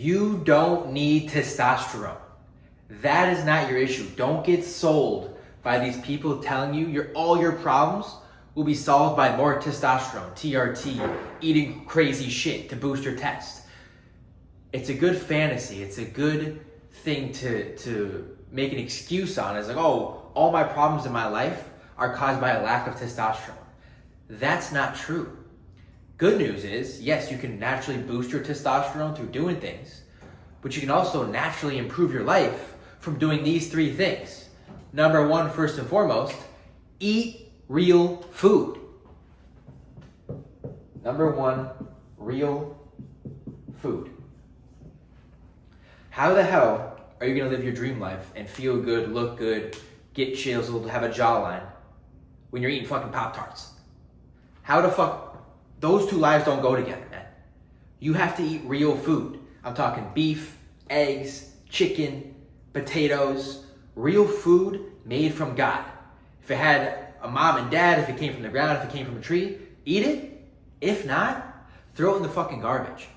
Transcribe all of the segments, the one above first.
You don't need testosterone. That is not your issue. Don't get sold by these people telling you all your problems will be solved by more testosterone, TRT, eating crazy shit to boost your test. It's a good fantasy. It's a good thing to make an excuse on. It's like, oh, all my problems in my life are caused by a lack of testosterone. That's not true. Good news is, yes, you can naturally boost your testosterone through doing things, but you can also naturally improve your life from doing these three things. Number one, first and foremost, eat real food. Number one, real food. How the hell are you going to live your dream life and feel good, look good, get chiseled, have a jawline when you're eating fucking Pop-Tarts? How the fuck? Those two lives don't go together, man. You have to eat real food. I'm talking beef, eggs, chicken, potatoes, real food made from God. If it had a mom and dad, if it came from the ground, if it came from a tree, eat it. If not, throw it in the fucking garbage.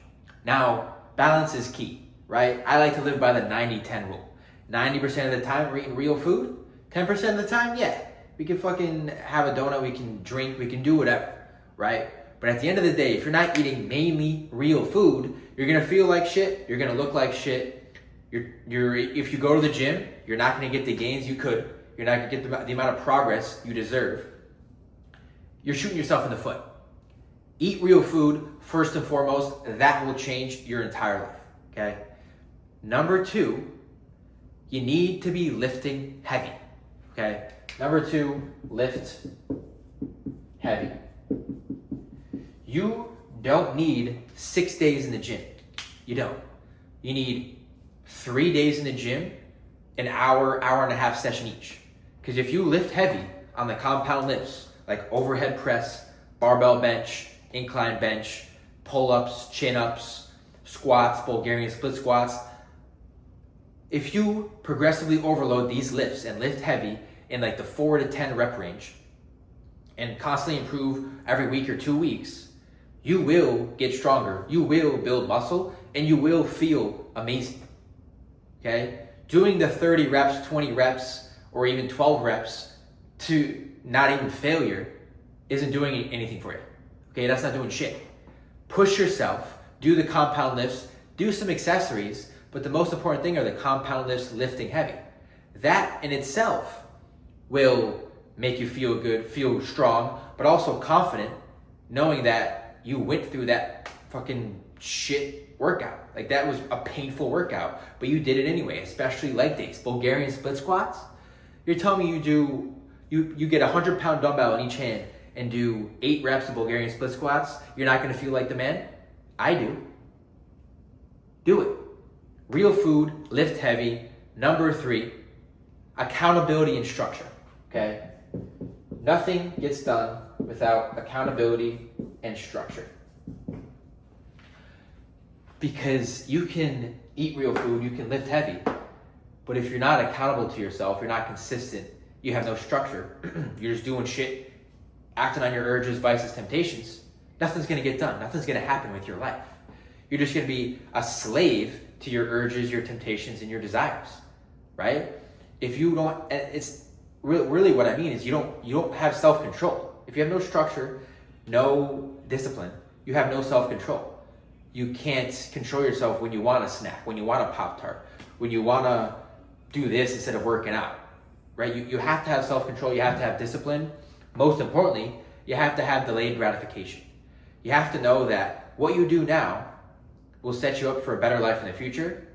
Now, balance is key, right? I like to live by the 90-10 rule. 90% of the time, we're eating real food. 10% of the time, yeah, we can fucking have a donut, we can drink, we can do whatever, right? But at the end of the day, if you're not eating mainly real food, you're gonna feel like shit, you're gonna look like shit. If you go to the gym, you're not gonna get the gains you could. You're not gonna get the amount of progress you deserve. You're shooting yourself in the foot. Eat real food, first and foremost. That will change your entire life, okay? Number two, you need to be lifting heavy, okay? Number two, lift heavy. You don't need 6 days in the gym. You don't. You need 3 days in the gym, an hour, hour and a half session each. Because if you lift heavy on the compound lifts, like overhead press, barbell bench, incline bench, pull-ups, chin-ups, squats, Bulgarian split squats, if you progressively overload these lifts and lift heavy in like the 4 to 10 rep range and constantly improve every week or 2 weeks, you will get stronger, you will build muscle, and you will feel amazing, okay? Doing the 30 reps, 20 reps, or even 12 reps to not even failure isn't doing anything for you, okay? That's not doing shit. Push yourself, do the compound lifts, do some accessories, but the most important thing are the compound lifts lifting heavy. That in itself will make you feel good, feel strong, but also confident, knowing that you went through that fucking shit workout. Like that was a painful workout, but you did it anyway, especially leg days. Bulgarian split squats, you're telling me you get a 100-pound dumbbell in each hand and do 8 reps of Bulgarian split squats, you're not gonna feel like the man? I do. Do it. Real food, lift heavy. Number 3, accountability and structure, okay? Nothing gets done without accountability and structure. Because you can eat real food, you can lift heavy, but if you're not accountable to yourself, you're not consistent, you have no structure, you're just doing shit, acting on your urges, vices, temptations, nothing's gonna get done, nothing's gonna happen with your life. You're just gonna be a slave to your urges, your temptations, and your desires, right? If you don't, it's really what I mean is you don't have self-control. If you have no structure, no discipline, you have no self-control. You can't control yourself when you want a snack, when you want a Pop-Tart, when you want to do this instead of working out, right? You have to have self-control, you have to have discipline. Most importantly, you have to have delayed gratification. You have to know that what you do now will set you up for a better life in the future.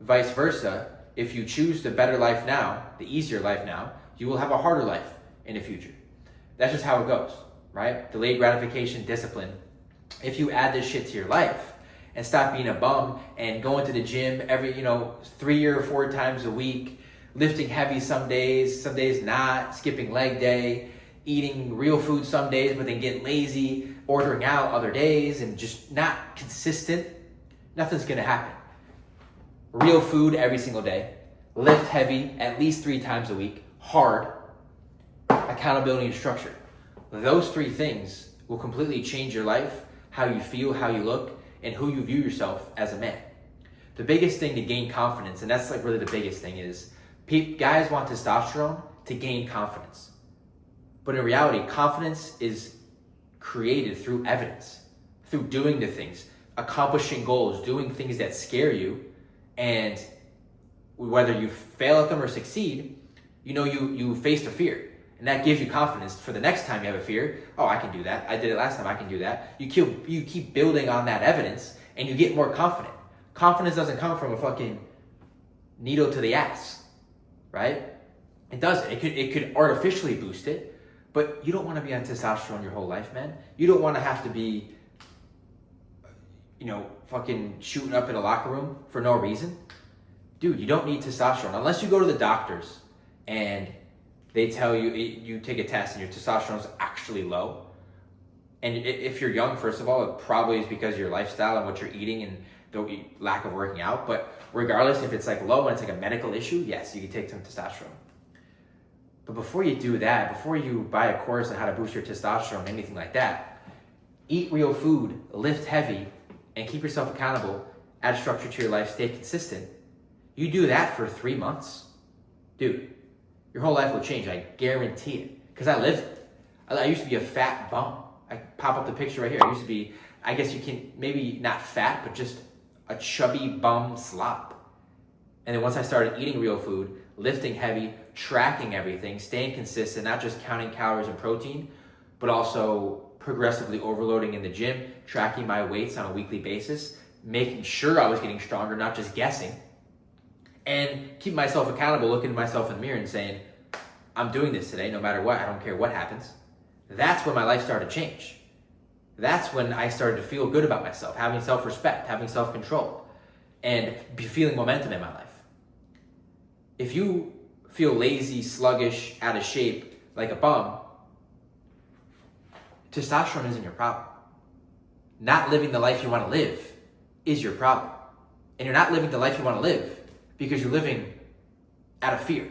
Vice versa, if you choose the better life now, the easier life now, you will have a harder life in the future. That's just how it goes, right? Delayed gratification, discipline. If you add this shit to your life and stop being a bum and going to the gym every, 3 or 4 times a week, lifting heavy some days not, skipping leg day, eating real food some days, but then getting lazy, ordering out other days, and just not consistent, nothing's gonna happen. Real food every single day, lift heavy at least 3 times a week, hard, accountability and structure. Those 3 things will completely change your life, how you feel, how you look, and who you view yourself as a man. The biggest thing to gain confidence, and that's like really the biggest thing, is guys want testosterone to gain confidence. But in reality, confidence is created through evidence, through doing the things, accomplishing goals, doing things that scare you, and whether you fail at them or succeed, you face the fear. And that gives you confidence for the next time you have a fear. Oh, I can do that. I did it last time. I can do that. You keep building on that evidence, and you get more confident. Confidence doesn't come from a fucking needle to the ass, right? It doesn't. It could artificially boost it, but you don't want to be on testosterone your whole life, man. You don't want to have to be, fucking shooting up in a locker room for no reason. Dude, you don't need testosterone unless you go to the doctors and they tell you, you take a test and your testosterone is actually low. And if you're young, first of all, it probably is because of your lifestyle and what you're eating and the lack of working out. But regardless, if it's like low and it's like a medical issue, yes, you can take some testosterone. But before you do that, before you buy a course on how to boost your testosterone, anything like that, eat real food, lift heavy, and keep yourself accountable, add structure to your life, stay consistent. You do that for 3 months, dude, your whole life will change. I guarantee it. Because I lived it. I used to be a fat bum. I pop up the picture right here. I used to be, I guess you can, maybe not fat, but just a chubby bum slop. And then once I started eating real food, lifting heavy, tracking everything, staying consistent, not just counting calories and protein, but also progressively overloading in the gym, tracking my weights on a weekly basis, making sure I was getting stronger, not just guessing, and keep myself accountable, looking at myself in the mirror and saying, I'm doing this today, no matter what, I don't care what happens. That's when my life started to change. That's when I started to feel good about myself, having self-respect, having self-control, and feeling momentum in my life. If you feel lazy, sluggish, out of shape, like a bum, testosterone isn't your problem. Not living the life you want to live is your problem. And you're not living the life you want to live because you're living out of fear.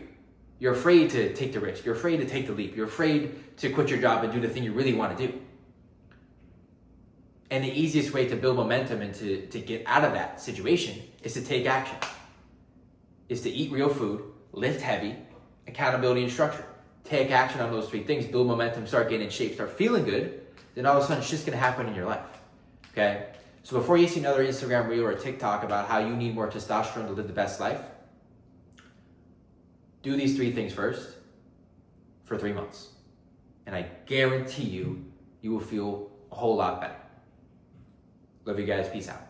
You're afraid to take the risk. You're afraid to take the leap. You're afraid to quit your job and do the thing you really want to do. And the easiest way to build momentum and to get out of that situation is to take action. Is to eat real food, lift heavy, accountability and structure. Take action on those 3 things, build momentum, start getting in shape, start feeling good, then all of a sudden it's just going to happen in your life. Okay? So before you see another Instagram reel or a TikTok about how you need more testosterone to live the best life, do these 3 things first for 3 months. And I guarantee you will feel a whole lot better. Love you guys. Peace out.